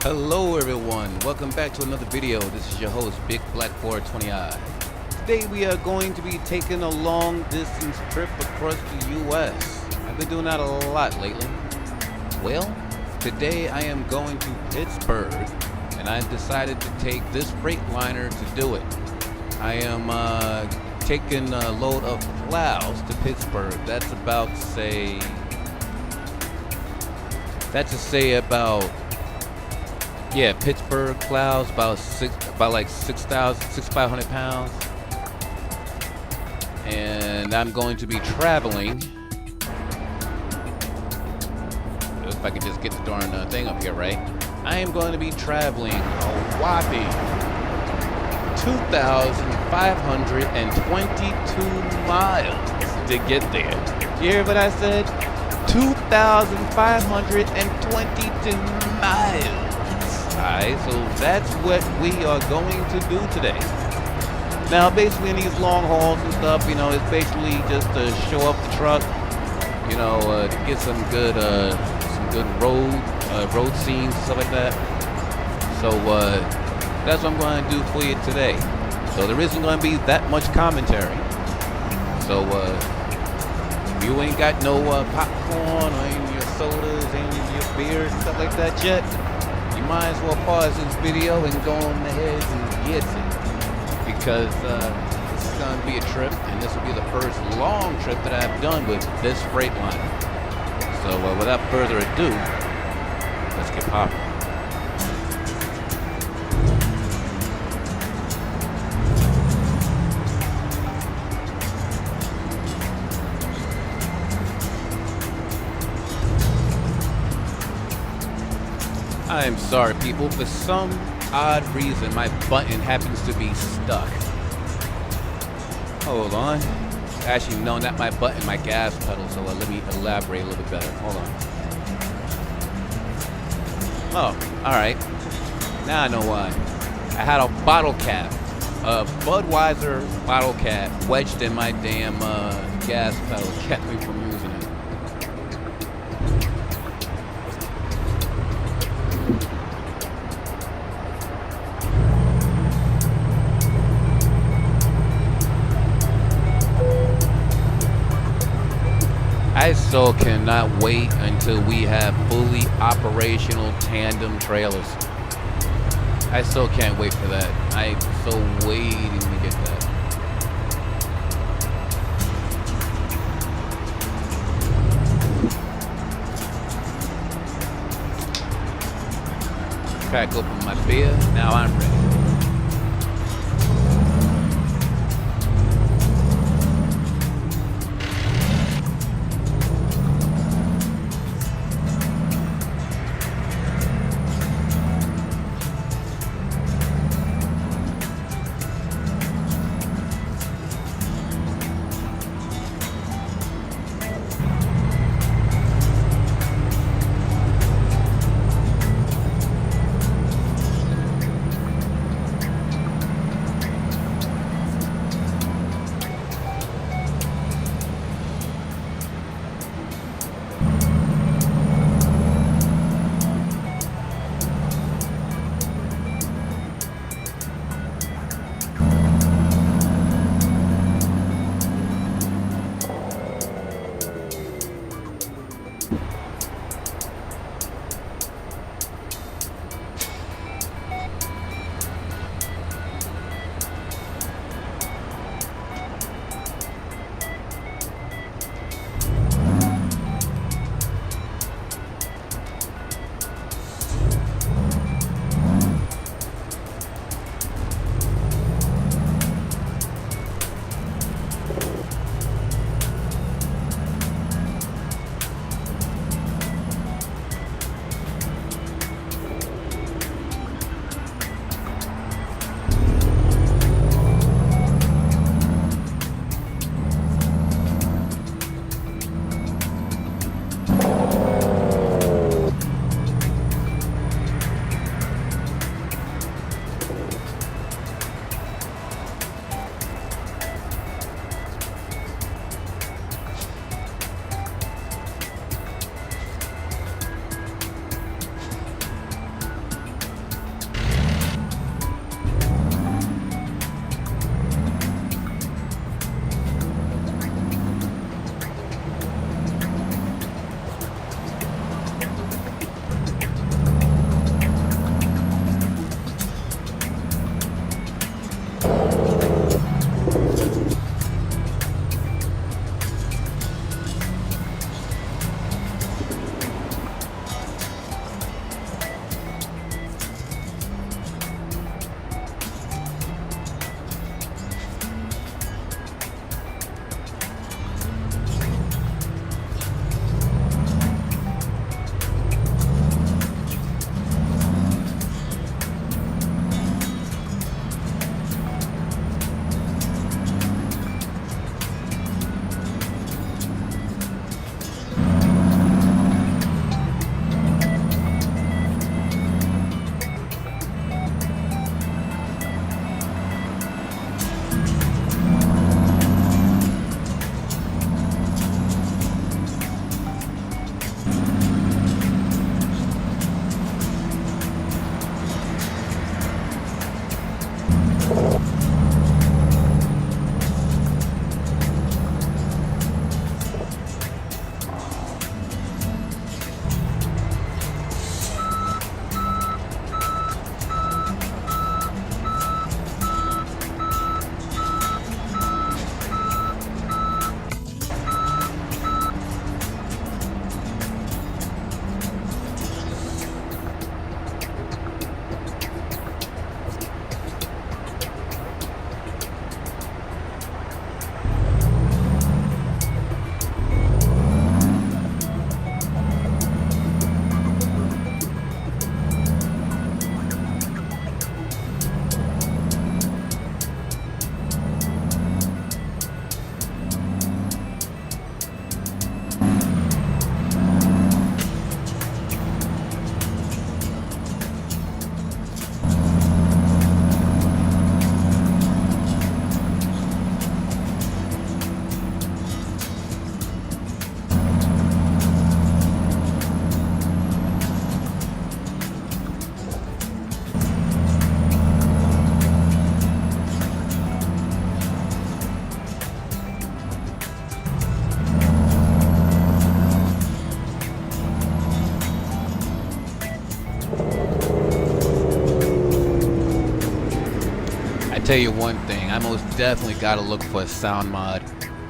Hello everyone, welcome back to another video. This is your host, Big Black 420i. Today we are going to be taking a long distance trip across the US. I've been doing that a lot lately. Well, today I am going to Pittsburgh, and I decided to take this Freightliner to do it. I am taking a load of clouds to Pittsburgh. That's about, Pittsburgh clouds about 6,500 pounds, and I'm going to be traveling. If I could just get the darn thing up here right, I am going to be traveling a whopping 2,522 miles to get there. You hear what I said? 2,522 miles. Alright, so that's what we are going to do today. Now, basically in these long hauls and stuff, it's basically just to show up the truck, to get some good road scenes, stuff like that. So that's what I'm going to do for you today. So there isn't going to be that much commentary. So if you ain't got no popcorn or any of your sodas, any of your beers, stuff like that yet, you might as well pause this video and go on ahead and get it, because this is going to be a trip, and this will be the first long trip that I've done with this Freightliner. So without further ado, let's get popping. I am sorry, people. For some odd reason, my button happens to be stuck. Hold on. Actually, no, not my button, my gas pedal. So let me elaborate a little bit better. Hold on. Oh, all right. Now I know why. I had a bottle cap, a Budweiser bottle cap, wedged in my damn gas pedal. Kept me from using it. I so cannot wait until we have fully operational tandem trailers. I so can't wait for that. I'm so waiting to get that. Crack open my beer. Now I'm ready. tell you one thing, I most definitely gotta look for a sound mod.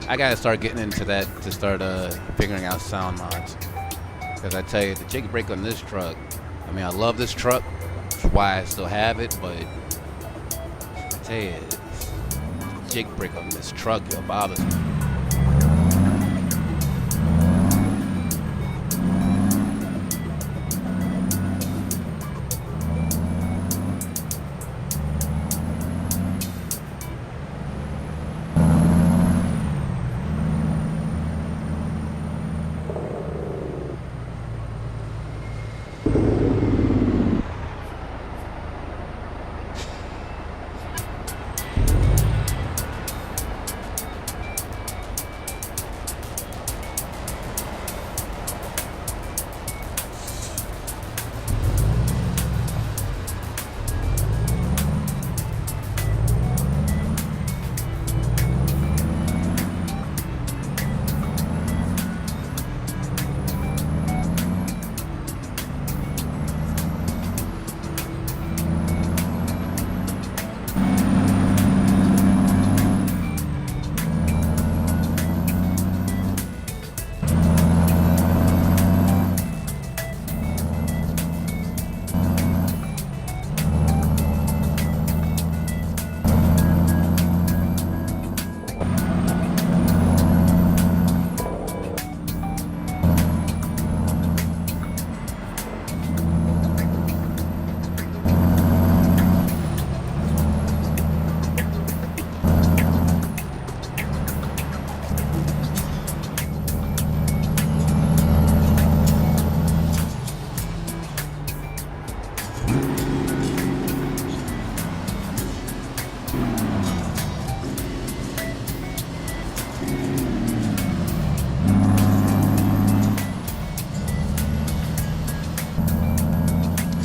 I gotta start getting into that to start figuring out sound mods. Because I tell you, the jig brake on this truck, I mean, I love this truck, that's why I still have it, but I tell you, the jig brake on this truck, it bothers me.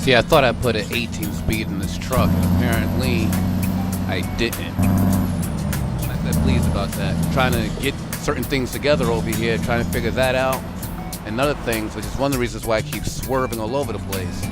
See, I thought I put an 18 speed in this truck, and apparently I didn't. I'm not pleased about that. I'm trying to get certain things together over here, trying to figure that out, and other things, which is one of the reasons why I keep swerving all over the place.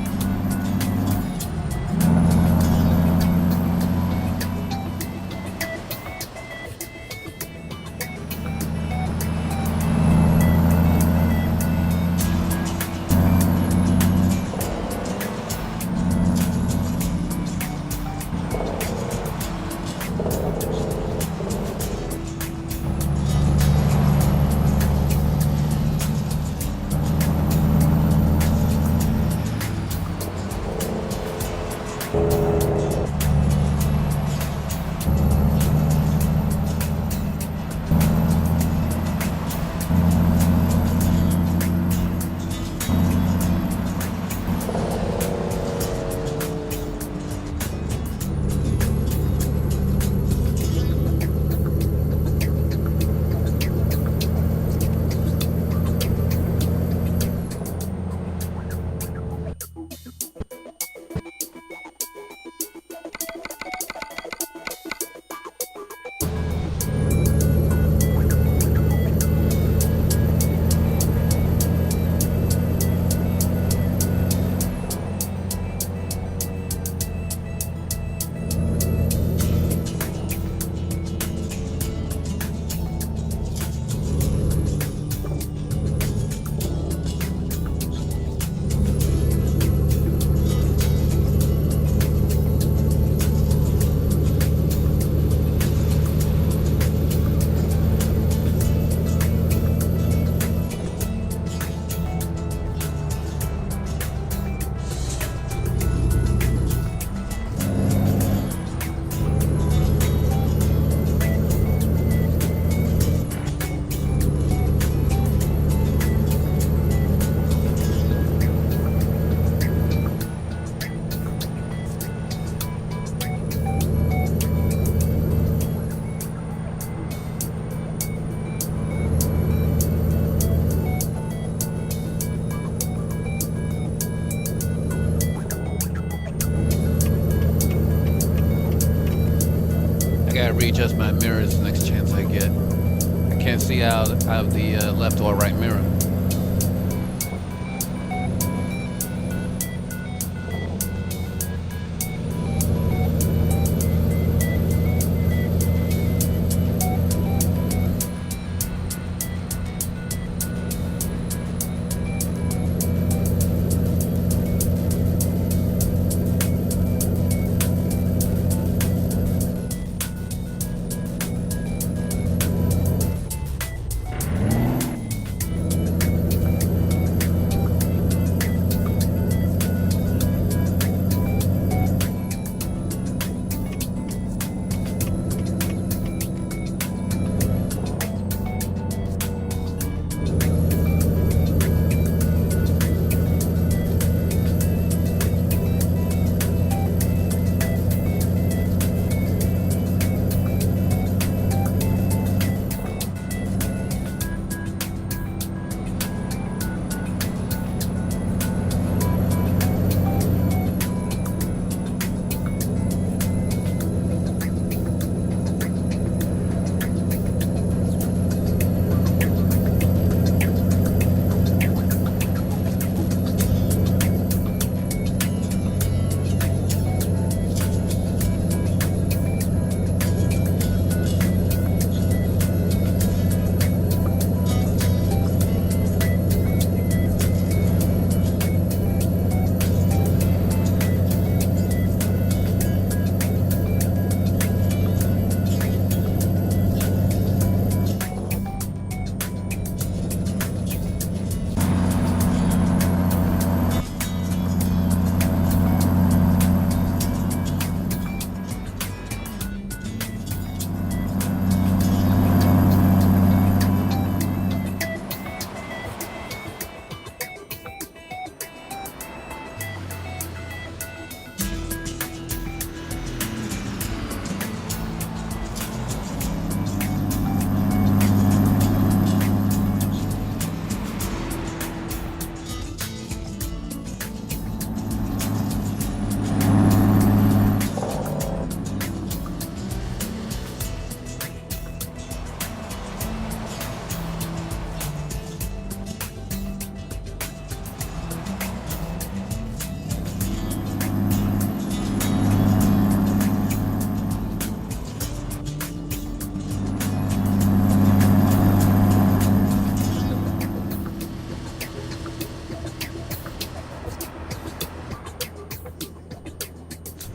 Readjust my mirrors the next chance I get. I can't see out of the left or right mirror.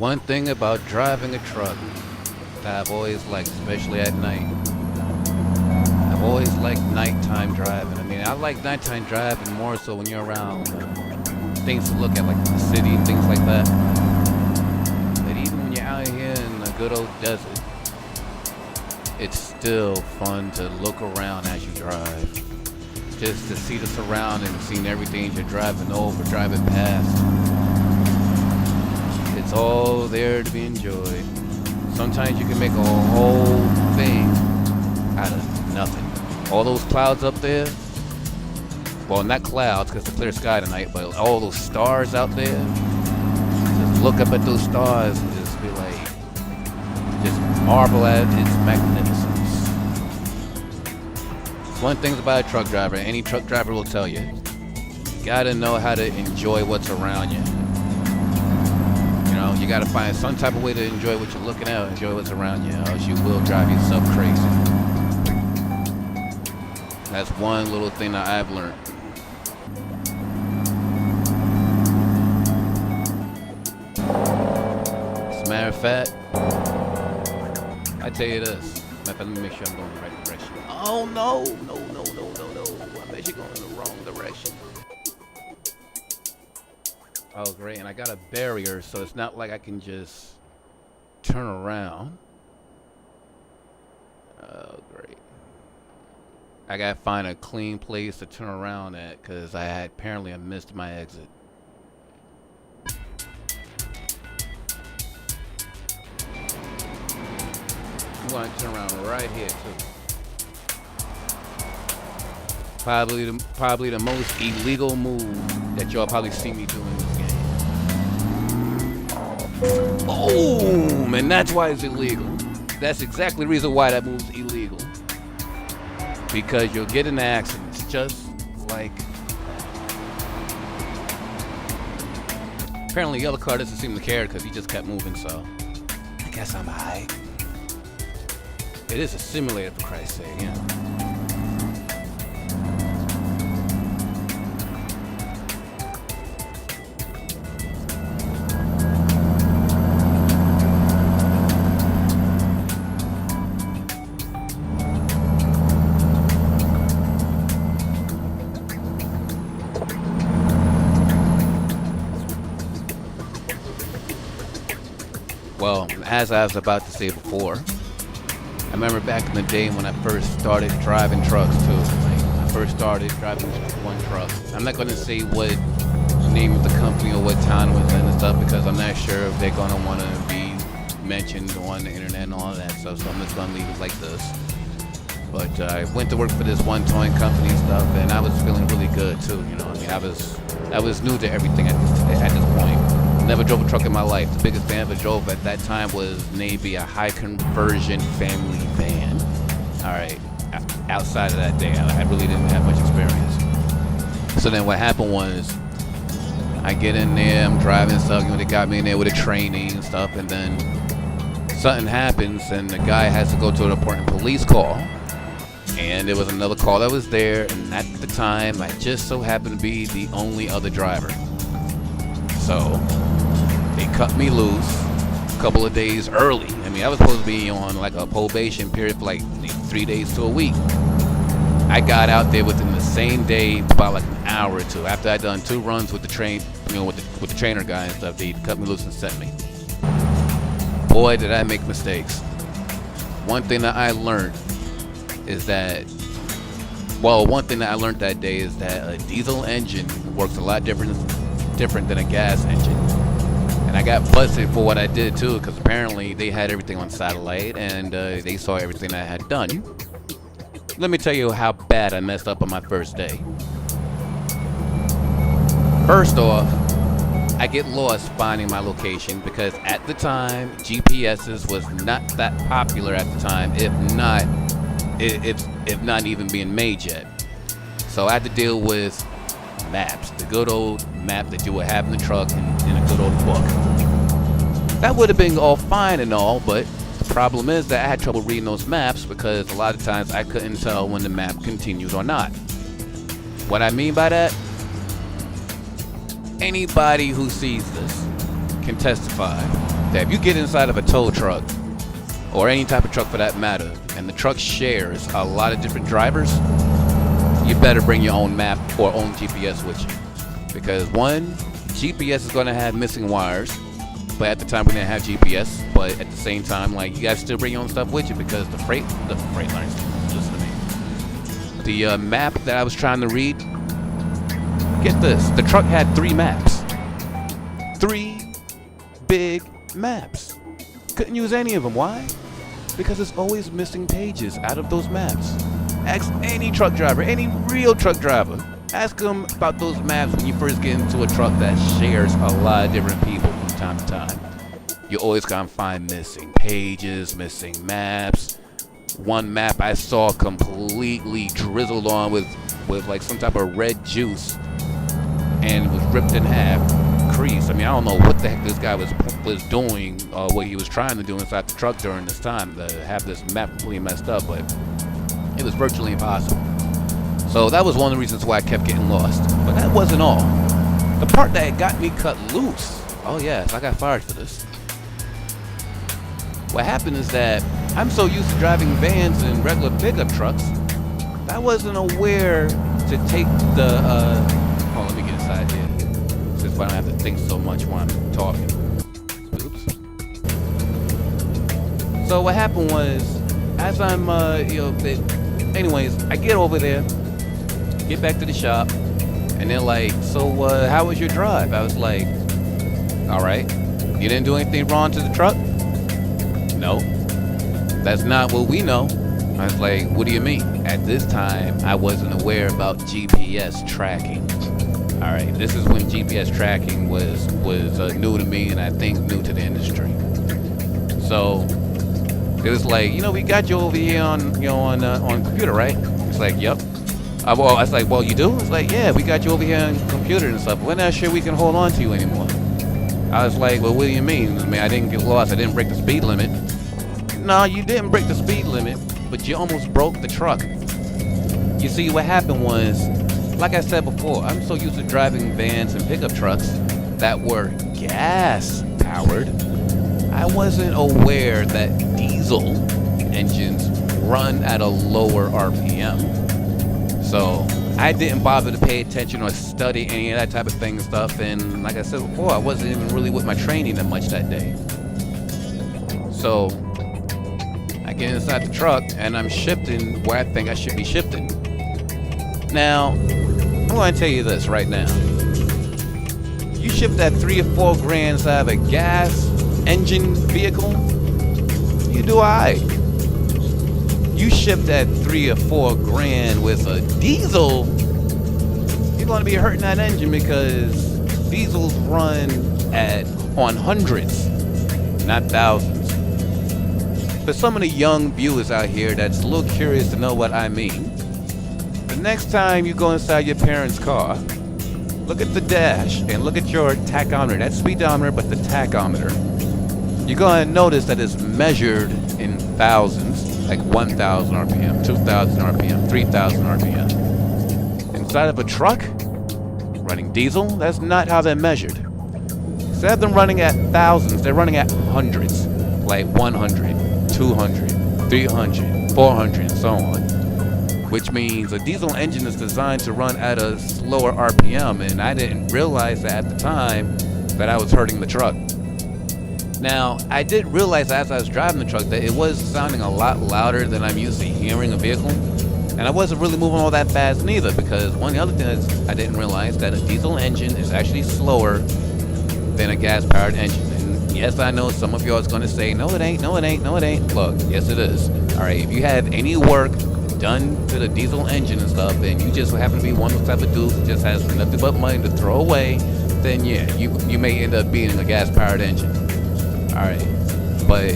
one thing about driving a truck that I've always liked, especially at night. I've always liked nighttime driving. I mean, I like nighttime driving more so when you're around things to look at, like the city and things like that. But even when you're out here in the good old desert, it's still fun to look around as you drive. Just to see the surroundings, seeing everything you're driving over, driving past. It's all there to be enjoyed. Sometimes you can make a whole thing out of nothing. All those clouds up there, well, not clouds because it's a clear sky tonight, but all those stars out there, just look up at those stars and just be like, just marvel at its magnificence. One thing about a truck driver, any truck driver will tell you, you gotta know how to enjoy what's around you. You know, you gotta find some type of way to enjoy what you're looking at, enjoy what's around you, or else you will drive yourself crazy. That's one little thing that I've learned. As a matter of fact, I tell you this. Let me make sure I'm going in the right direction. Oh no. I bet you're going in the wrong direction. Oh great, and I got a barrier, so it's not like I can just turn around. Oh great. I gotta find a clean place to turn around at, because I had apparently missed my exit. I'm going to turn around right here too. Probably the most illegal move that y'all probably see me doing in this game. Boom! And that's why it's illegal. That's exactly the reason why that move's illegal. Because you'll get in accidents just like. Apparently the other car doesn't seem to care because he just kept moving, so I guess I'm high. It is a simulator, for Christ's sake, you know. Well, as I was about to say before, I remember back in the day when I first started driving trucks too. Like, I first started driving one truck. I'm not going to say what name of the company or what town it was in and stuff because I'm not sure if they're going to want to be mentioned on the internet and all that stuff, so I'm just going to leave it like this. But I went to work for this one towing company and stuff, and I was feeling really good too. You know, I mean, I was new to everything at this point. Never drove a truck in my life. The biggest van I ever drove at that time was maybe a high conversion family van. All right, outside of that day, I really didn't have much experience. So then what happened was, I get in there, I'm driving stuff, you know, they got me in there with a training and stuff, and then something happens and the guy has to go to an important police call. And there was another call that was there, and at the time, I just so happened to be the only other driver. So they cut me loose a couple of days early. I mean, I was supposed to be on like a probation period for like 3 days to a week. I got out there within the same day, about like an hour or two. After I'd done 2 runs with the train, you know, with the trainer guy and stuff, they cut me loose and sent me. Boy, did I make mistakes. One thing that I learned is that, well, one thing that I learned that day is that a diesel engine works a lot different than a gas engine. And I got busted for what I did too, because apparently they had everything on satellite and they saw everything I had done. Let me tell you how bad I messed up on my first day. First off, I get lost finding my location because at the time GPSs was not that popular at the time, if not even being made yet. So I had to deal with maps, the good old map that you would have in the truck and in a good old book. That would have been all fine and all, but the problem is that I had trouble reading those maps because a lot of times I couldn't tell when the map continued or not. What I mean by that, anybody who sees this can testify that if you get inside of a tow truck, or any type of truck for that matter, and the truck shares a lot of different drivers, you better bring your own map or own GPS with you. Because one, GPS is going to have missing wires, but at the time we didn't have GPS. But at the same time, like, you guys still bring your own stuff with you, because the freight lines, listen to me. The map that I was trying to read, get this, the truck had 3 maps. 3 big maps. Couldn't use any of them. Why? Because there's always missing pages out of those maps. Ask any truck driver, any real truck driver. Ask them about those maps when you first get into a truck that shares a lot of different people from time to time. You're always gonna find missing pages, missing maps. One map I saw completely drizzled on with like some type of red juice, and it was ripped in half, creased. I mean, I don't know what the heck this guy was doing, what he was trying to do inside the truck during this time to have this map completely messed up, but it was virtually impossible. So that was one of the reasons why I kept getting lost. But that wasn't all. The part that got me cut loose, oh yes, I got fired for this. What happened is that I'm so used to driving vans and regular pickup trucks, I wasn't aware to take the, let me get inside here, since I don't have to think so much while I'm talking. Oops. So what happened was, as I'm, anyways, I get over there, get back to the shop, and they're like, so how was your drive? I was like, all right. You didn't do anything wrong to the truck? No. That's not what we know. I was like, what do you mean? At this time, I wasn't aware about GPS tracking. All right, this is when GPS tracking was new to me, and I think new to the industry. So it was like, we got you over here on computer, right? It's like, yep. I was like, well, you do? It's like, yeah, we got you over here on computer and stuff. We're not sure we can hold on to you anymore. I was like, well, what do you mean? I mean, I didn't get lost. I didn't break the speed limit. No, you didn't break the speed limit, but you almost broke the truck. You see, what happened was, like I said before, I'm so used to driving vans and pickup trucks that were gas powered. I wasn't aware that diesel engines run at a lower RPM. So I didn't bother to pay attention or study any of that type of thing and stuff. And like I said before, I wasn't even really with my training that much that day. So I get inside the truck and I'm shifting where I think I should be shifting. Now, I'm going to tell you this right now. You shift that 3 or 4 grand inside of a gas engine vehicle, you do alright. You shift that 3 or 4 grand with a diesel, you're going to be hurting that engine, because diesels run on hundreds, not thousands. For some of the young viewers out here that's a little curious to know what I mean, the next time you go inside your parents' car, look at the dash and look at your tachometer, that speedometer, but the tachometer. You're going to notice that it's measured in thousands, like 1,000 RPM, 2,000 RPM, 3,000 RPM. Inside of a truck, running diesel, that's not how they're measured. Instead of them running at thousands, they're running at hundreds, like 100, 200, 300, 400, and so on. Which means a diesel engine is designed to run at a slower RPM, and I didn't realize that at the time that I was hurting the truck. Now, I did realize as I was driving the truck that it was sounding a lot louder than I'm used to hearing a vehicle. And I wasn't really moving all that fast neither, because one of the other things I didn't realize that a diesel engine is actually slower than a gas-powered engine. And yes, I know some of y'all is going to say, no it ain't, no it ain't, no it ain't. Look, yes it is. Alright, if you have any work done to the diesel engine and stuff, and you just happen to be one of those type of dudes who just has nothing but money to throw away, then yeah, you may end up being a gas-powered engine. Alright, but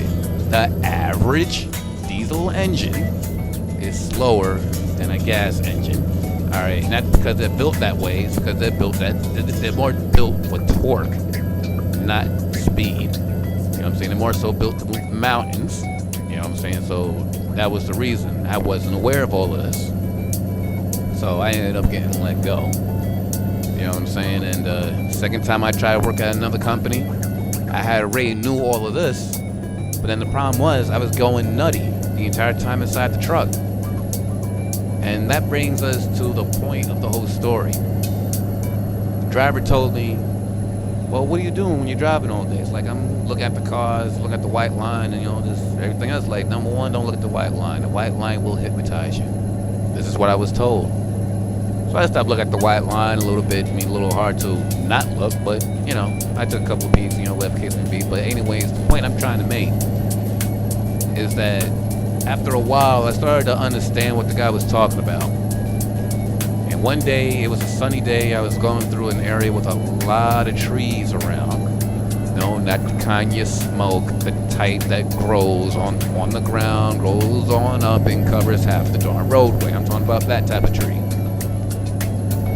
the average diesel engine is slower than a gas engine. Alright, not because they're built that way, it's because they're more built for torque, not speed. You know what I'm saying? They're more so built to move mountains. You know what I'm saying? So that was the reason. I wasn't aware of all of this. So I ended up getting let go. You know what I'm saying? And second time I tried to work at another company, I had already knew all of this, but then the problem was I was going nutty the entire time inside the truck. And that brings us to the point of the whole story. The driver told me, well, what are you doing when you're driving all day? It's like, I'm looking at the cars, looking at the white line, and just everything else. Like, number one, don't look at the white line. The white line will hypnotize you. This is what I was told. So I stopped looking at the white line a little bit. I mean, a little hard to not look, but, I took a couple of peeks, whatever the case may be. But anyways, the point I'm trying to make is that after a while, I started to understand what the guy was talking about. And one day, it was a sunny day, I was going through an area with a lot of trees around. Not the kind you smoke, the type that grows on the ground, grows on up and covers half the darn roadway. I'm talking about that type of tree.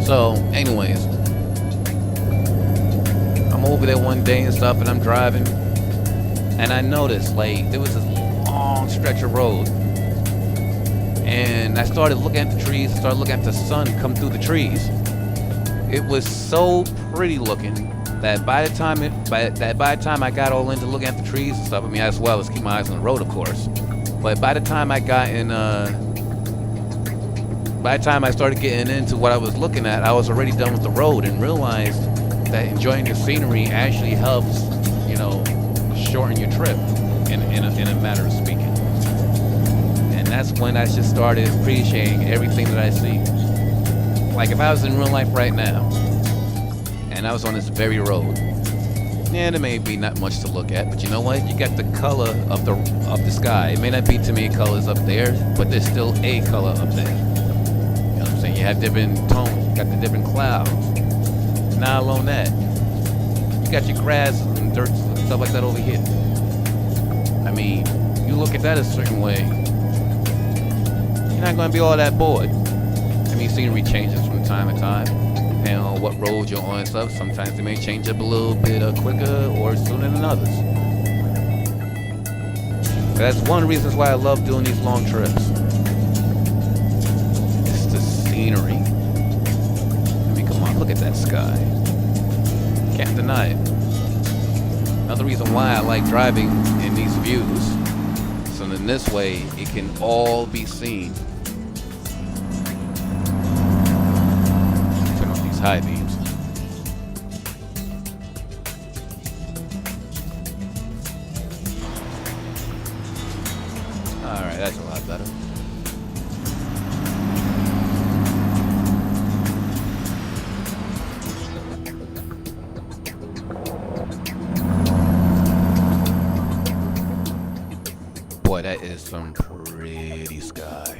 So, anyways, I'm over there one day and stuff, and I'm driving, and I noticed, like, there was this long stretch of road, and I started looking at the trees, I started looking at the sun come through the trees. It was so pretty looking that by the time I got all into looking at the trees and stuff, as well as keep my eyes on the road, of course. But by the time I started getting into what I was looking at, I was already done with the road and realized that enjoying the scenery actually helps, shorten your trip in a matter of speaking. And that's when I just started appreciating everything that I see. Like if I was in real life right now, and I was on this very road, there may be not much to look at, but you know what? You got the color of the sky. It may not be too many colors up there, but there's still a color up there. You know what I'm saying? You have different tones, you got the different clouds. Not alone that, you got your grass and dirt and stuff like that over here. You look at that a certain way, you're not going to be all that bored. Scenery changes from time to time, depending on what road you're on and stuff. Sometimes they may change up a little bit quicker or sooner than others. But that's one of the reasons why I love doing these long trips. It's the scenery. Come on, look at that sky. Can't deny it. Another reason why I like driving in these views, so in this way it can all be seen. High beams. Alright, that's a lot better. Boy, that is some pretty sky.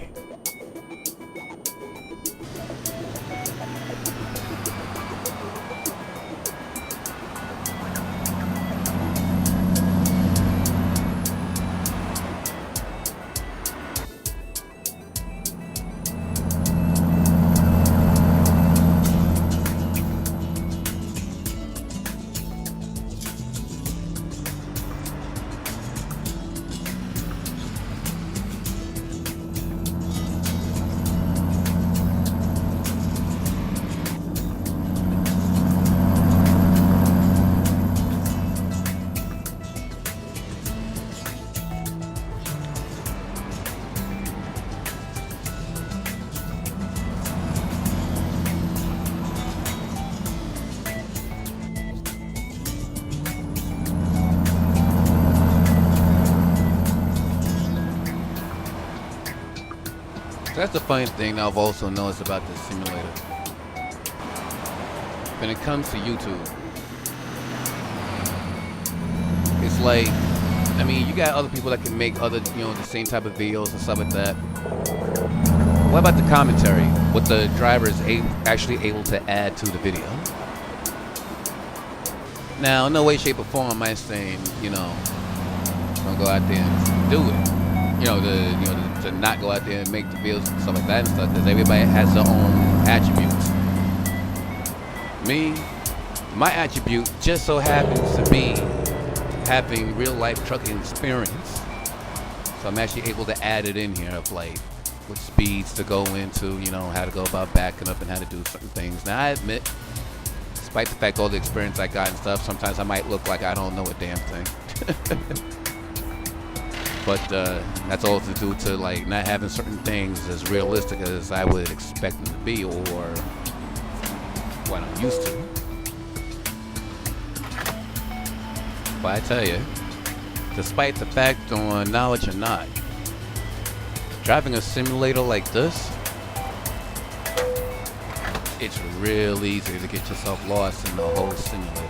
That's the funny thing I've also noticed about this simulator. When it comes to YouTube, it's like, you got other people that can make other, the same type of videos and stuff like that. What about the commentary? What the driver is actually able to add to the video? Now, in no way, shape, or form am I saying, don't go out there and do it. To not go out there and make the videos and stuff like that and stuff, because everybody has their own attributes. Me, my attribute just so happens to be having real life trucking experience. So I'm actually able to add it in here of like what speeds to go into, how to go about backing up and how to do certain things. Now I admit, despite the fact all the experience I got and stuff, sometimes I might look like I don't know a damn thing. But that's also due to like not having certain things as realistic as I would expect them to be, or what I'm used to. But I tell you, despite the fact on knowledge or not, driving a simulator like this, it's real easy to get yourself lost in the whole simulator.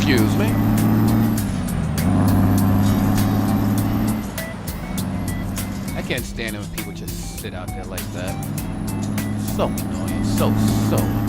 Excuse me. I can't stand it when people just sit out there like that. So annoying. So annoying.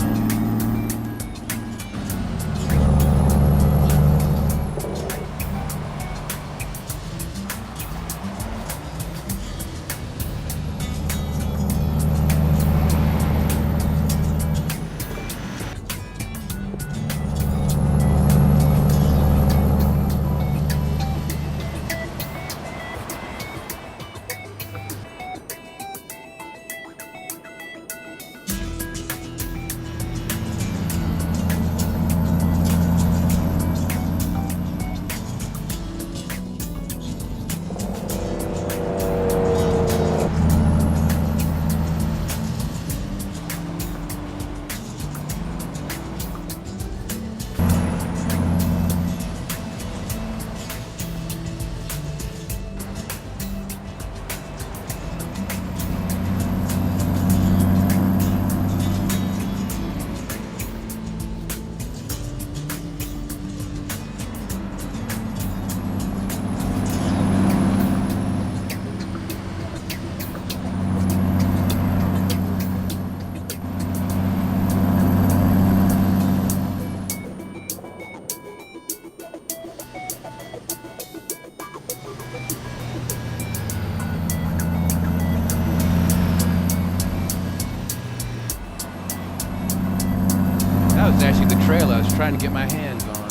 That was actually the trailer I was trying to get my hands on.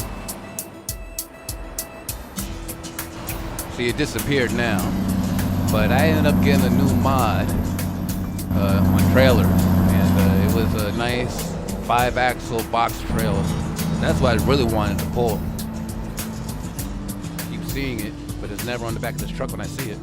See, it disappeared now. But I ended up getting a new mod on trailers. And it was a nice 5-axle box trailer. That's what I really wanted to pull. Keep seeing it, but it's never on the back of this truck when I see it.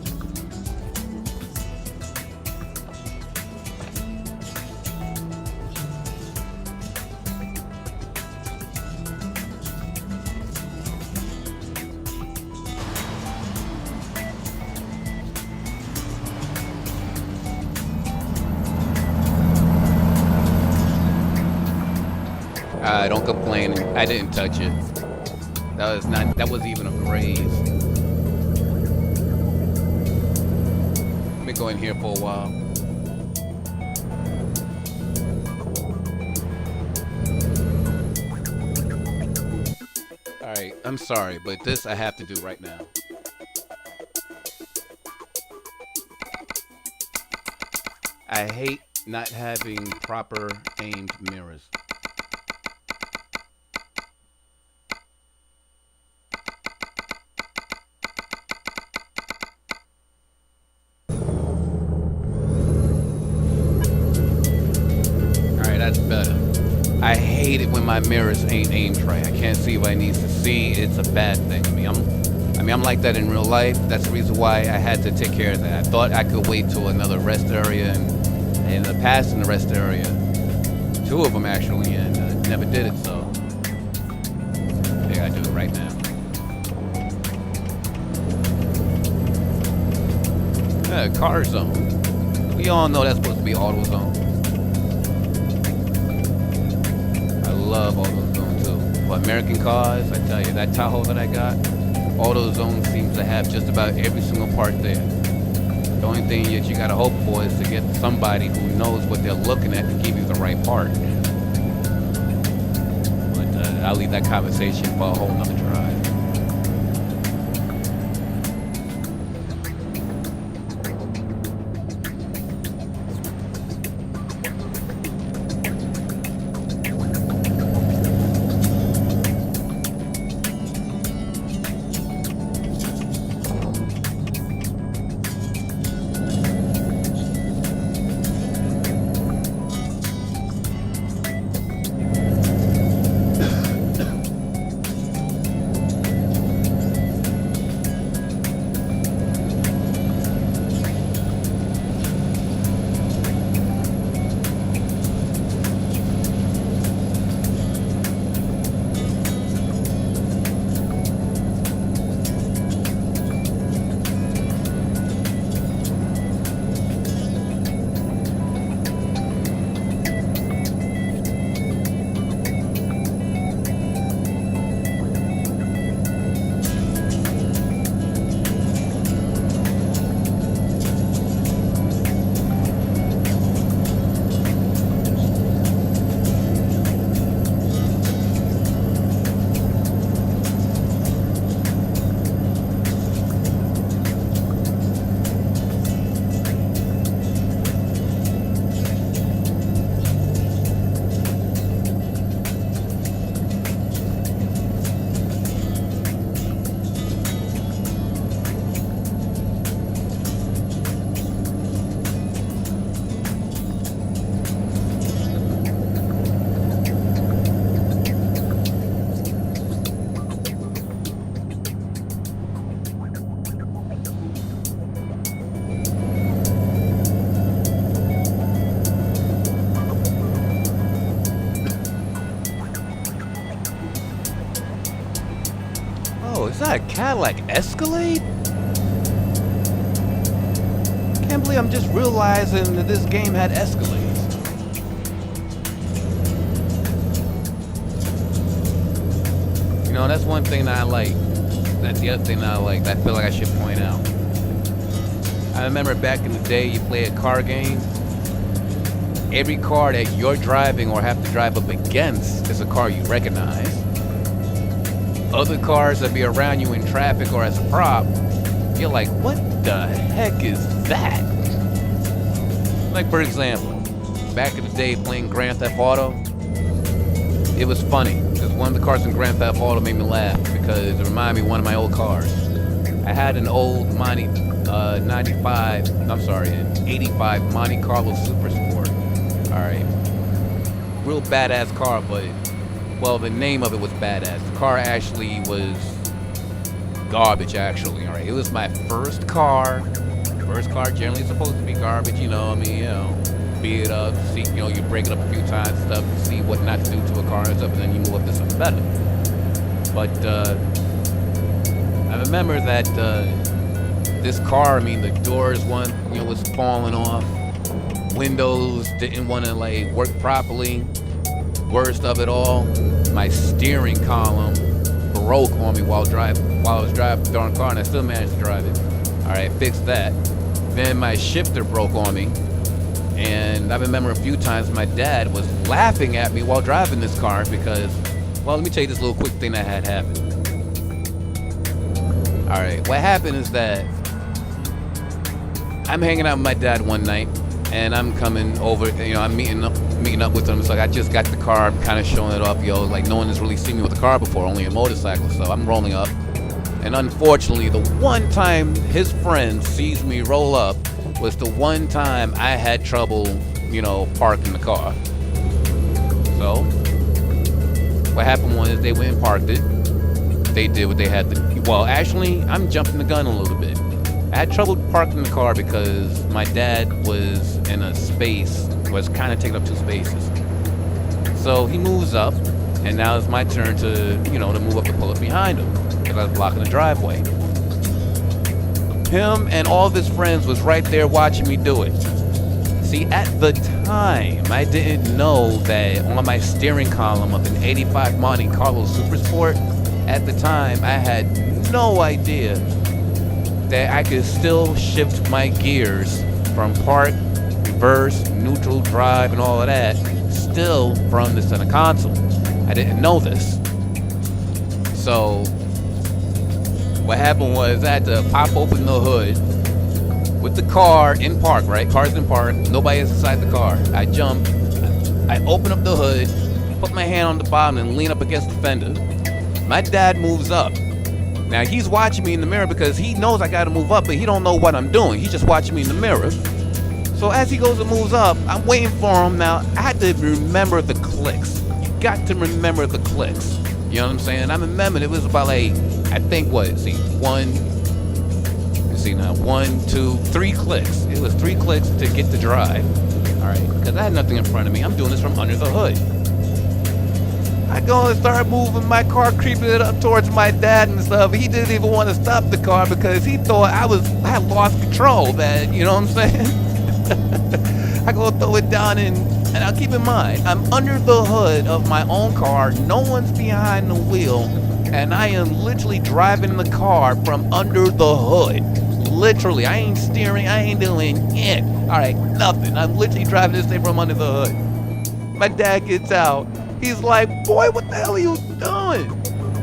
Don't complain. I didn't touch it. That wasn't even a graze. Let me go in here for a while. Alright, I'm sorry, but this I have to do right now. I hate not having proper aimed mirrors. That's better. I hate it when my mirrors ain't aimed right. I can't see what I need to see. It's a bad thing. I'm like that in real life. That's the reason why I had to take care of that. I thought I could wait till another rest area and ended up passing the rest area. 2 of them actually, and never did it. So I gotta do it right now. Car zone. We all know that's supposed to be auto zone. Love AutoZone too. For American cars, I tell you, that Tahoe that I got, AutoZone seems to have just about every single part there. The only thing that you gotta hope for is to get somebody who knows what they're looking at to give you the right part. But I'll leave that conversation for a whole nother drive. Oh, is that a Cadillac Escalade? Can't believe I'm just realizing that this game had Escalades. You know, that's one thing that I like. That's the other thing that I like, that I feel like I should point out. I remember back in the day, you play a car game. Every car that you're driving or have to drive up against is a car you recognize. Other cars that be around you in traffic or as a prop, you're like, what the heck is that? Like, for example, back in the day playing Grand Theft Auto, it was funny because one of the cars in Grand Theft Auto made me laugh because it reminded me of one of my old cars. I had an old an 85 Monte Carlo Super Sport. Alright. Real badass car, but, well, the name of it was badass. The car actually was garbage, actually. Alright. It was my first car. First car generally supposed to be garbage, you know, I mean, you know, beat it up, see, you know, you break it up a few times, stuff, see what not to do to a car and stuff, and then you move up to something better. But, I remember that, this car, I mean, the doors, was falling off. Windows didn't want to, like, work properly. Worst of it all, my steering column broke on me while I was driving the darn car, and I still managed to drive it. Alright, fixed that. Then my shifter broke on me. And I remember a few times my dad was laughing at me while driving this car because, well, let me tell you this little quick thing that had happened. Alright, what happened is that I'm hanging out with my dad one night, and I'm coming over, you know, I'm meeting up with him. It's like I just got the car, I'm kind of showing it off, yo, like no one has really seen me with a car before, only a motorcycle, so I'm rolling up. And unfortunately, the one time his friend sees me roll up was the one time I had trouble, you know, parking the car. So, what happened was they went and parked it. They did what they had to. Well, actually, I'm jumping the gun a little bit. I had trouble parking the car because my dad was in a space, was kind of taking up two spaces. So he moves up, and now it's my turn to, you know, to move up to pull up behind him because I was blocking the driveway. Him and all of his friends was right there watching me do it. See, at the time, I didn't know that on my steering column of an 85 Monte Carlo Super Sport, at the time, I had no idea that I could still shift my gears from park, reverse, neutral, drive, and all of that, still from the center console. I didn't know this. So what happened was I had to pop open the hood with the car in park, right? Car's in park, nobody is inside the car. I jump, I open up the hood, put my hand on the bottom and lean up against the fender. My dad moves up. Now he's watching me in the mirror because he knows I gotta move up, but he don't know what I'm doing. He's just watching me in the mirror. So as he goes and moves up, I'm waiting for him. Now I had to remember the clicks. You got to remember the clicks. You know what I'm saying? I remember it was about like, I think what, see, one, 2, 3 clicks. It was 3 clicks to get the drive. All right, because I had nothing in front of me. I'm doing this from under the hood. I go and start moving my car, creeping it up towards my dad and stuff. He didn't even want to stop the car because he thought I had lost control, man. You know what I'm saying? I go throw it down and now keep in mind, I'm under the hood of my own car. No one's behind the wheel. And I am literally driving the car from under the hood. Literally, I ain't steering, I ain't doing it. All right, nothing. I'm literally driving this thing from under the hood. My dad gets out. He's like, boy, what the hell are you doing?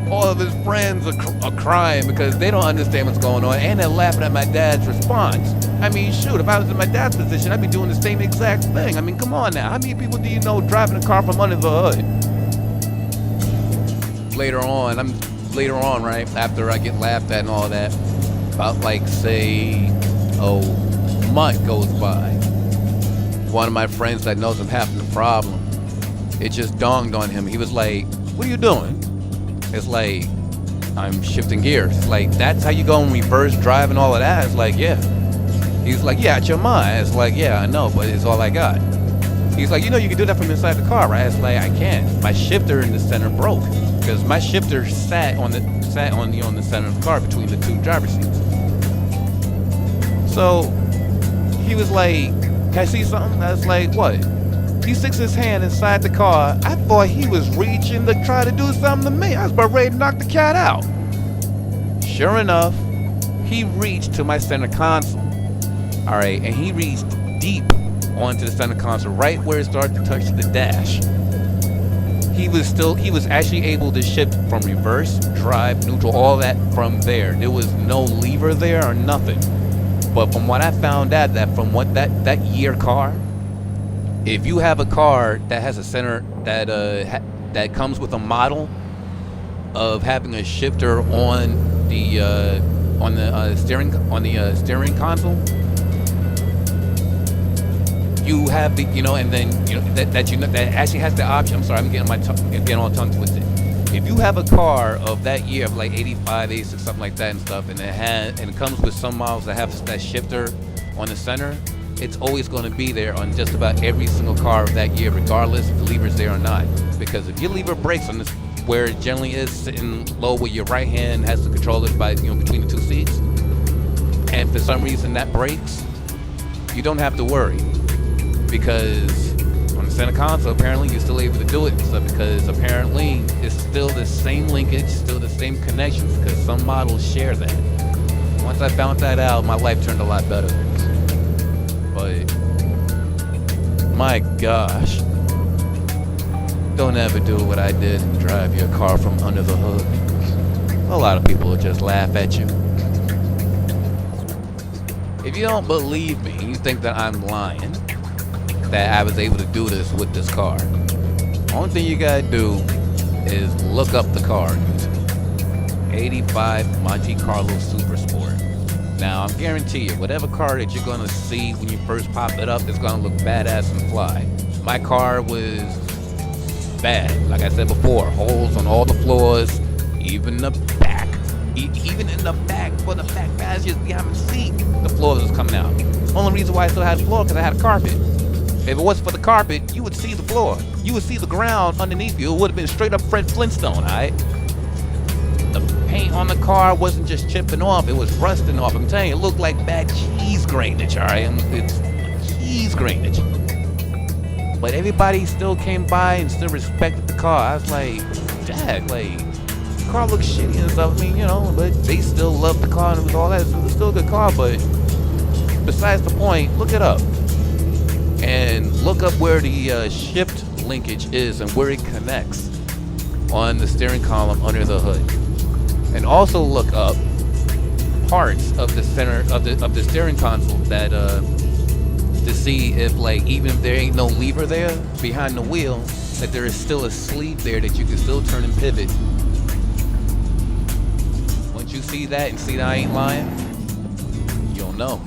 All of his friends are crying because they don't understand what's going on, and they're laughing at my dad's response. I mean, shoot, if I was in my dad's position, I'd be doing the same exact thing. I mean, come on now. How many people do you know driving a car from under the hood? Later on, right, after I get laughed at and all that, about like, say, a month goes by. One of my friends that knows I'm having a problem, it just dawned on him. He was like, what are you doing? It's like, I'm shifting gears. It's like, that's how you go in reverse drive and all of that? It's like, yeah. He's like, yeah, it's your mind. It's like, yeah, I know, but it's all I got. He's like, you know you can do that from inside the car, right? It's like, I can't. My shifter in the center broke. Because my shifter sat on the center of the car between the 2 driver's seats. So he was like, can I see something? I was like, what? He sticks his hand inside the car. I thought he was reaching to try to do something to me. I was about ready to knock the cat out. Sure enough, he reached to my center console. All right, and he reached deep onto the center console, right where it started to touch the dash. He was actually able to shift from reverse, drive, neutral, all that from there. There was no lever there or nothing. But from what I found out, that from what that year car, if you have a car that has a center that comes with a model of having a shifter on the steering console, you have the and then that actually has the option. I'm sorry, I'm getting all tongue twisted. If you have a car of that year of like 85, 86, something like that and stuff, and it comes with some models that have that shifter on the center, it's always going to be there on just about every single car of that year, regardless if the lever's there or not. Because if your lever breaks on this, where it generally is sitting low, where your right hand has to control it by between the 2 seats, and for some reason that breaks, you don't have to worry, because on the center console apparently you're still able to do it and stuff, because apparently it's still the same linkage, still the same connections, because some models share that. Once I found that out, my life turned a lot better. But my gosh, don't ever do what I did and drive your car from under the hood. A lot of people will just laugh at you. If you don't believe me, you think that I'm lying, that I was able to do this with this car, only thing you gotta do is look up the car. 85 Monte Carlo Super Sport. Now, I guarantee you, whatever car that you're gonna see when you first pop it up, it's gonna look badass and fly. My car was bad. Like I said before, holes on all the floors, even the back. Even in the back, for the back passengers behind the seat, the floors was coming out. Only reason why I still had the floor, because I had a carpet. If it wasn't for the carpet, you would see the floor. You would see the ground underneath you. It would have been straight up Fred Flintstone, all right? The paint on the car wasn't just chipping off, it was rusting off. I'm telling you, it looked like bad cheese grainage, all right? It's cheese grainage. But everybody still came by and still respected the car. I was like, Dad, like, the car looks shitty and stuff. I mean, but they still loved the car and it was all that. It was still a good car, but besides the point, look it up. And look up where the shift linkage is and where it connects on the steering column under the hood. And also look up parts of the center of the steering console that to see if, like, even if there ain't no lever there behind the wheel, that there is still a sleeve there that you can still turn and pivot. Once you see that and see that I ain't lying, you'll know.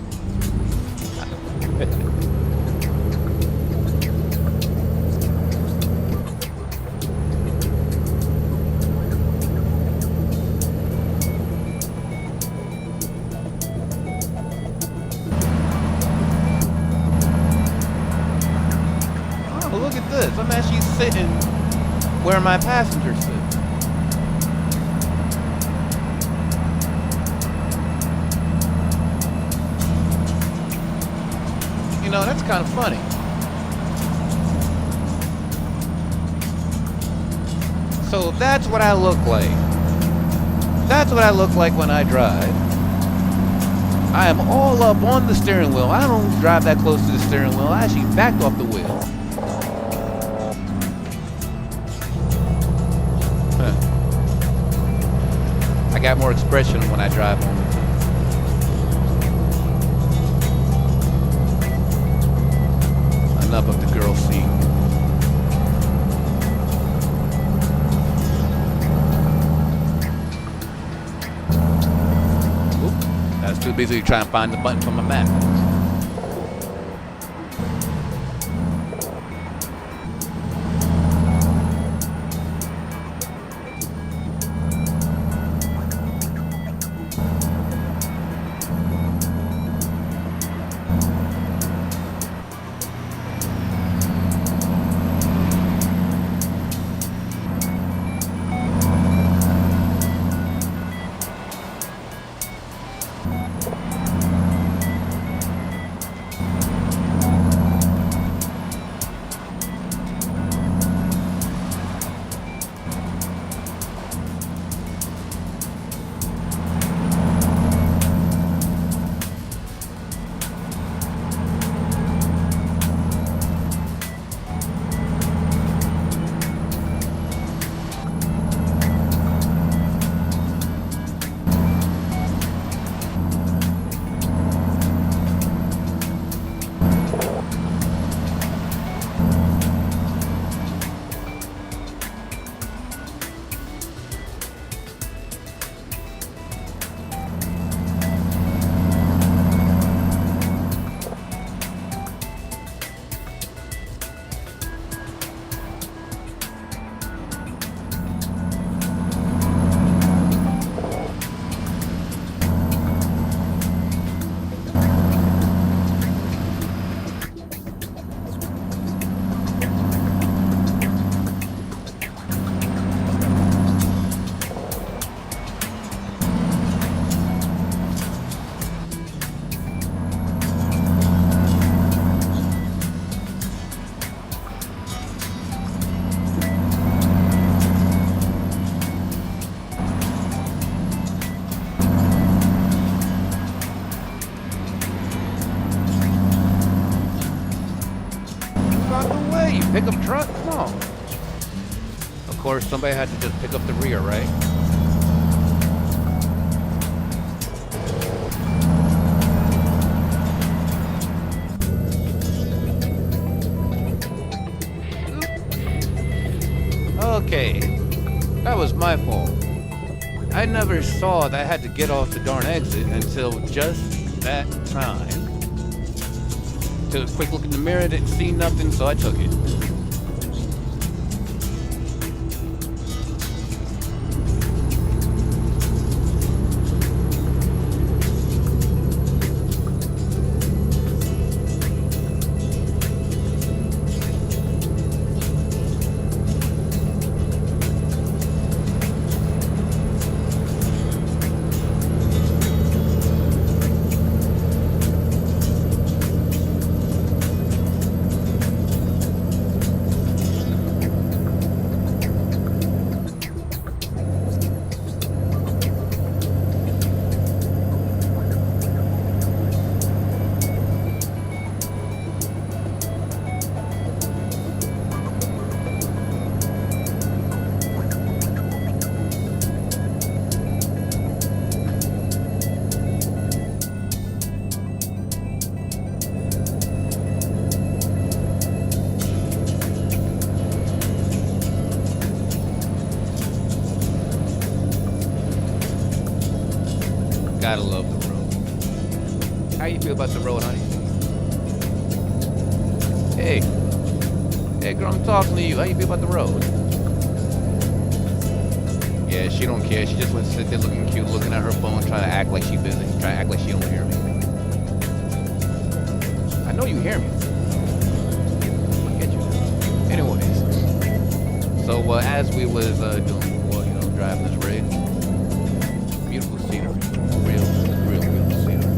Look at this. I'm actually sitting where my passenger sits. You know, that's kind of funny. So that's what I look like. That's what I look like when I drive. I am all up on the steering wheel. I don't drive that close to the steering wheel. I actually backed off the wheel. I got more expression when I drive on it. Enough of the girl scene. Oop, I was too busy trying to find the button from my map. Pick up truck? Come on. Of course, somebody had to just pick up the rear, right? Okay, that was my fault. I never saw that I had to get off the darn exit until just that time. Took a quick look in the mirror, didn't see nothing, so I took it. Gotta love the road. How you feel about the road, honey? Hey. Hey, girl, I'm talking to you. How you feel about the road? Yeah, she don't care. She just wants to sit there looking cute, looking at her phone, trying to act like she busy, trying to act like she don't hear me. I know you hear me. Look at you. Anyways, so as we was doing before, driving this rig, beautiful scenery, real beautiful scenery.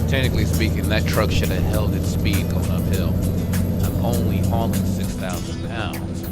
Technically speaking, that truck should have held its speed going uphill. I'm only hauling 6,000 pounds.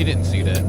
you didn't see that.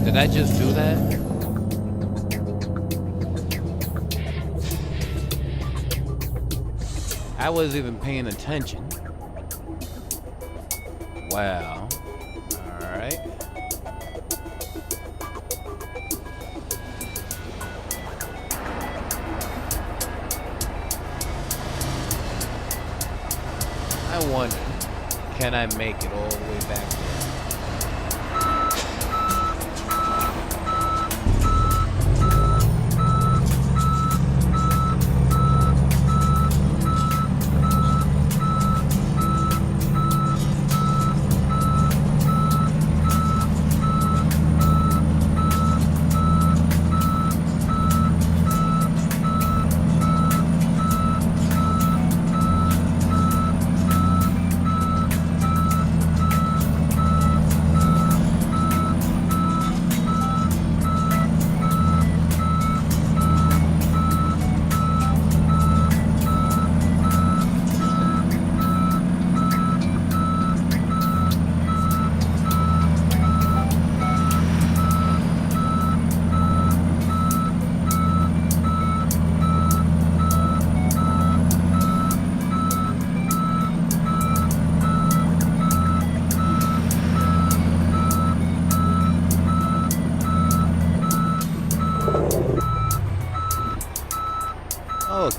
Did I just do that? I wasn't even paying attention. Wow. Alright. I wonder, can I make it all the way back there?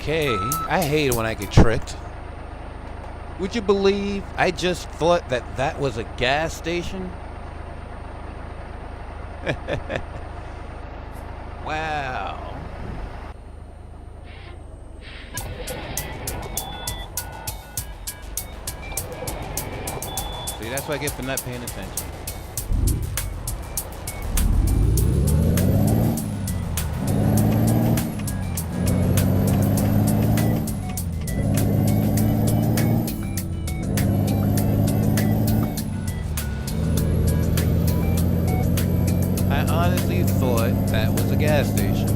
Okay, I hate it when I get tricked. Would you believe I just thought that that was a gas station? Wow. See, that's what I get for not paying attention. I honestly thought that was a gas station.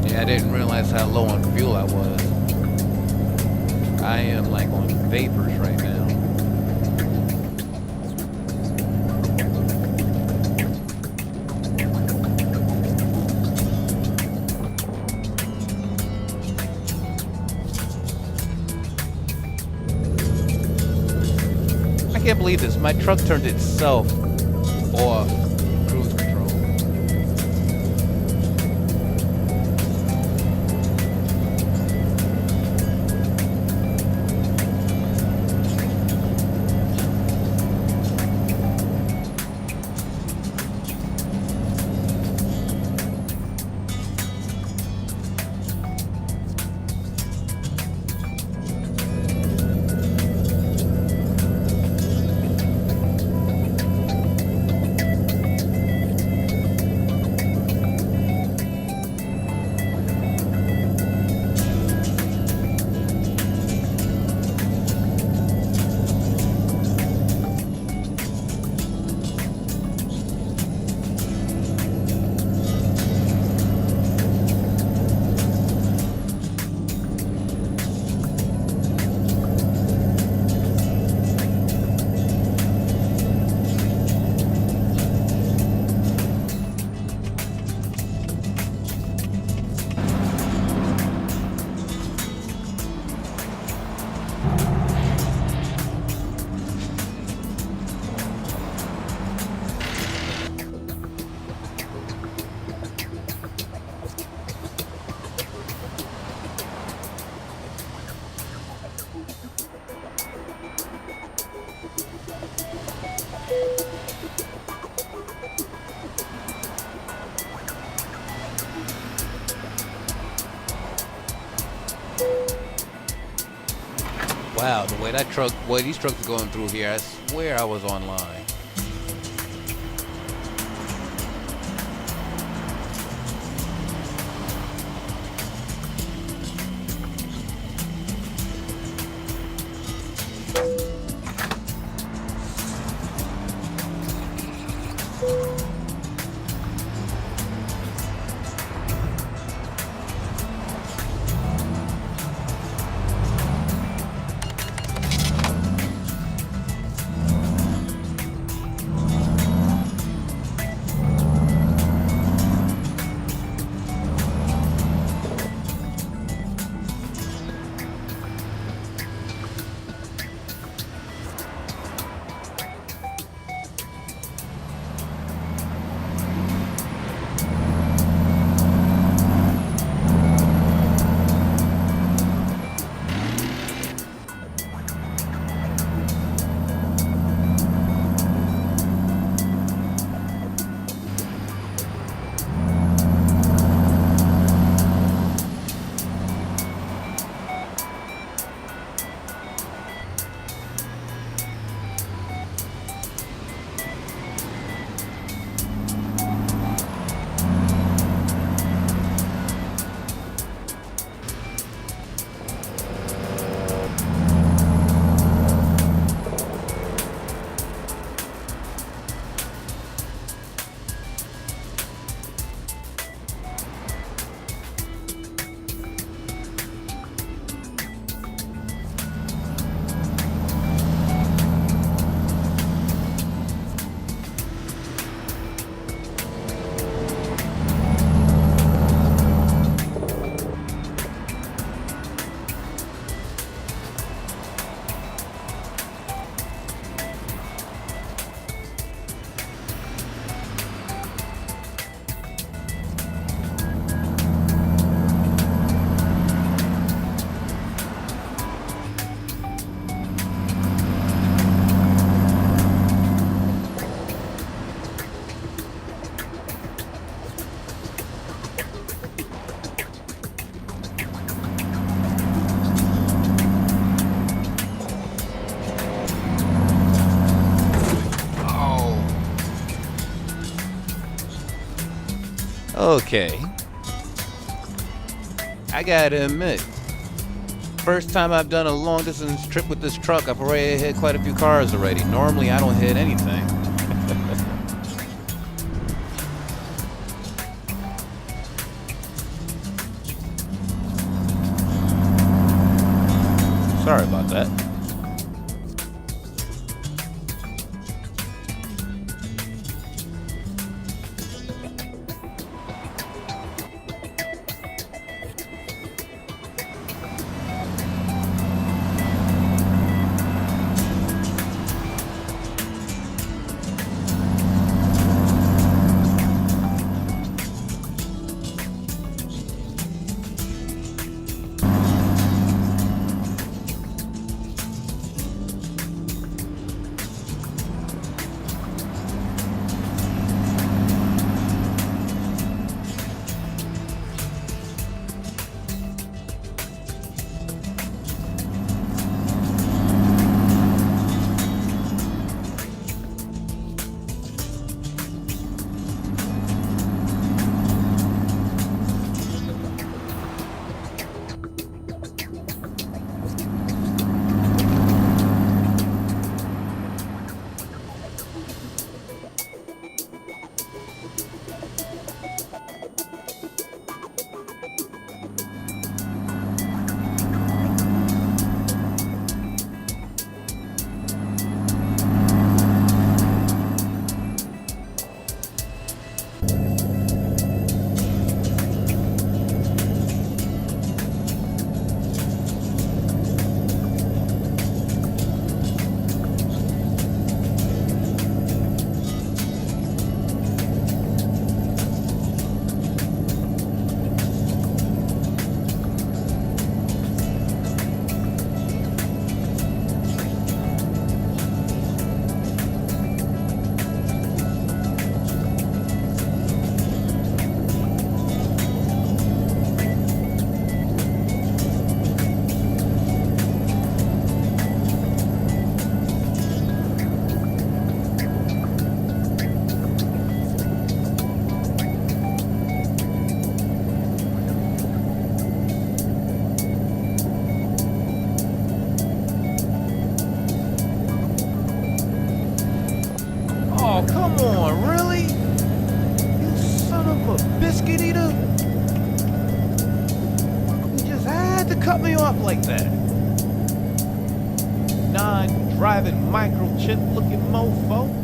Yeah, I didn't realize how low on fuel I was. I am like on vapors right now. I can't believe this. My truck turned itself off cruise control. Wow, the way these trucks are going through here, I swear I was online. Okay. I gotta admit, first time I've done a long distance trip with this truck, I've already hit quite a few cars already. Normally, I don't hit anything. Sorry about that. Oh, come on, really? You son of a biscuit eater. You just had to cut me off like that. Non-driving microchip looking mofo.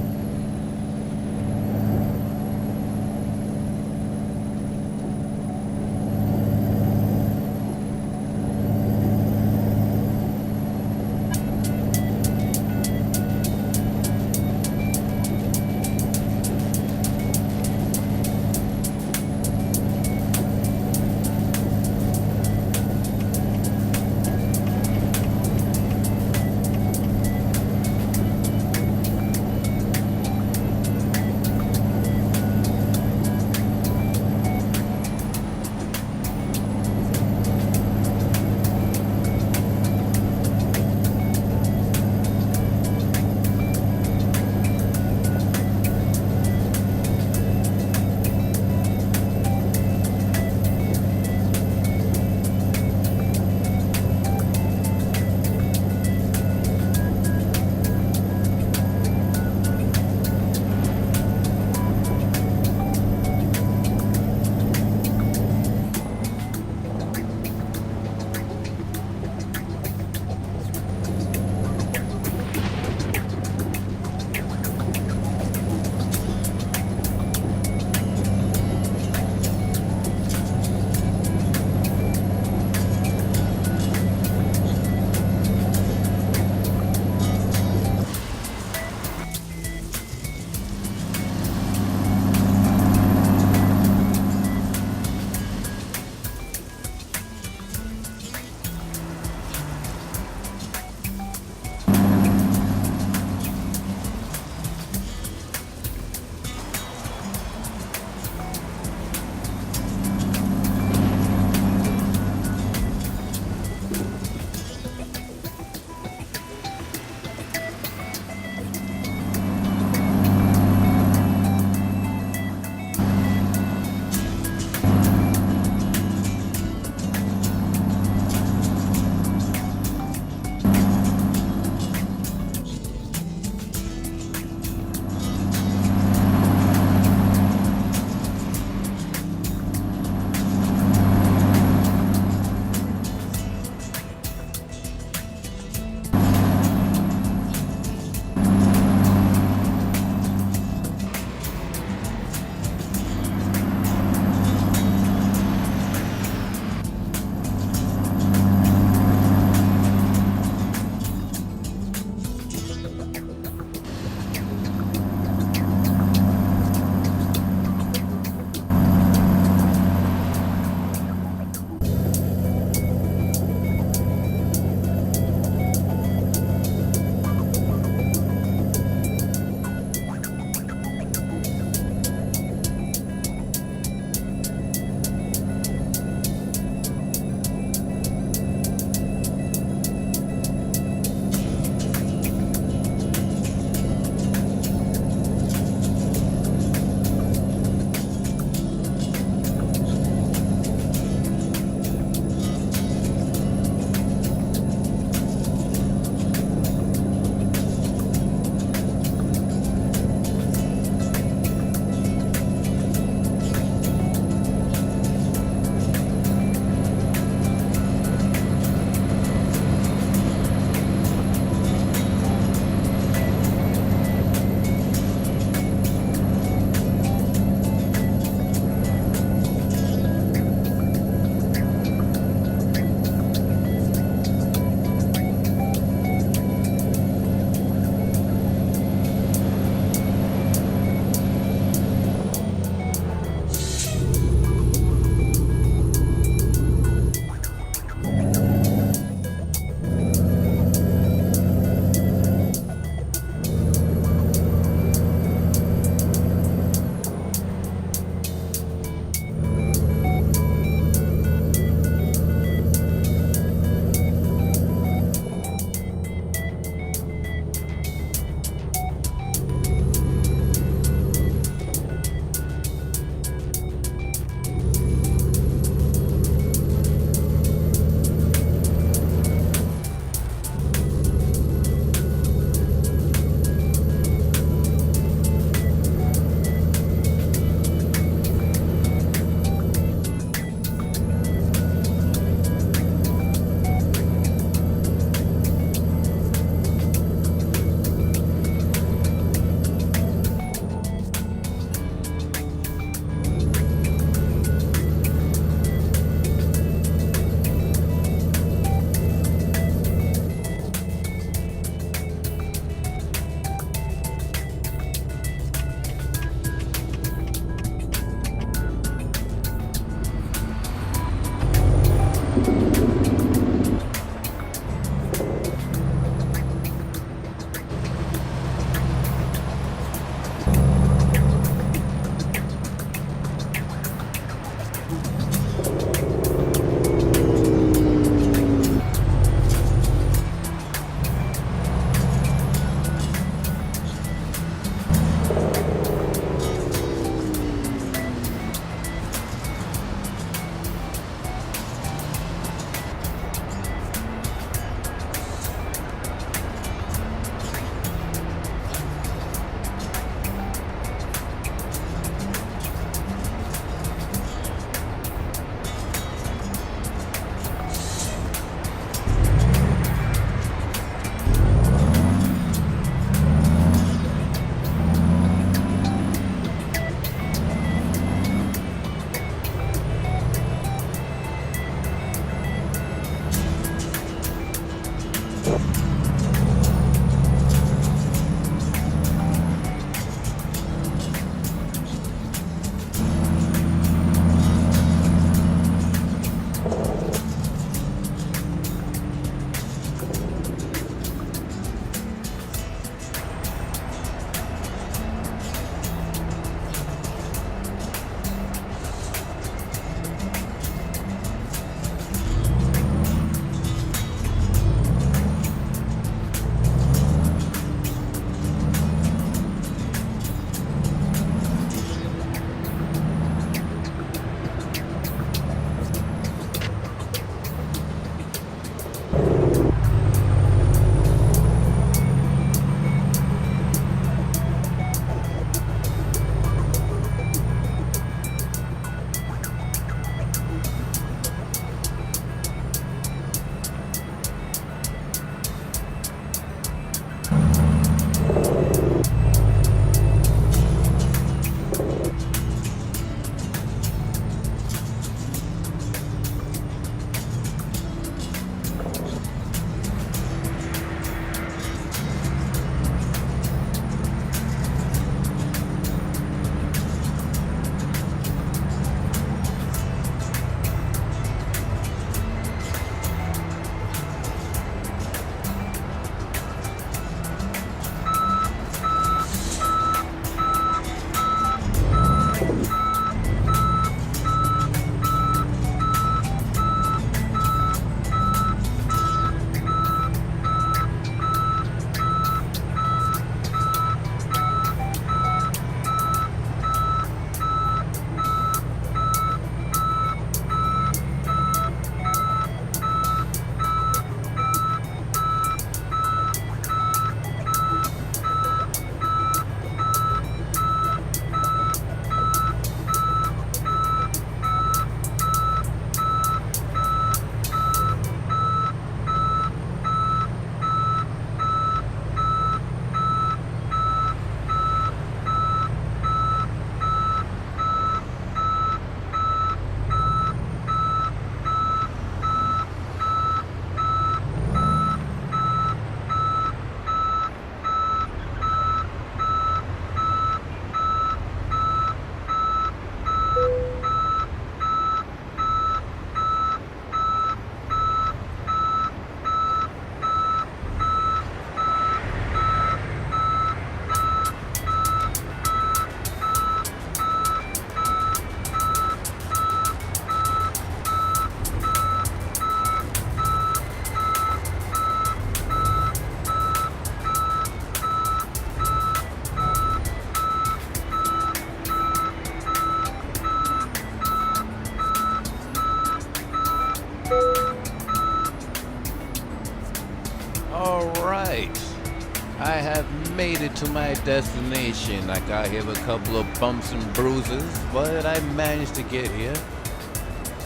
made it to my destination. I got here with a couple of bumps and bruises, but I managed to get here.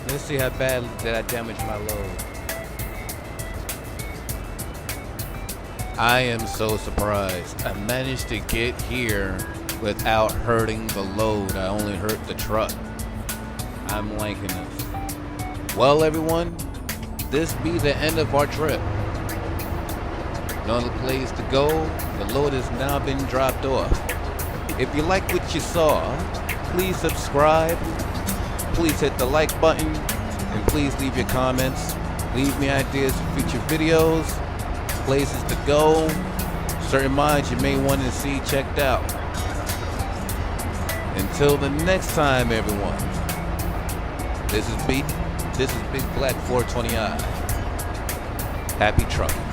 Let's see how badly did I damage my load. I am so surprised. I managed to get here without hurting the load. I only hurt the truck. I'm liking this. Well, everyone, this be the end of our trip. No other place to go. The load has now been dropped off. If you like what you saw, please subscribe. Please hit the like button. And please leave your comments. Leave me ideas for future videos, places to go, certain mods you may want to see checked out. Until the next time, everyone. This is Big Black 420i. Happy trucking.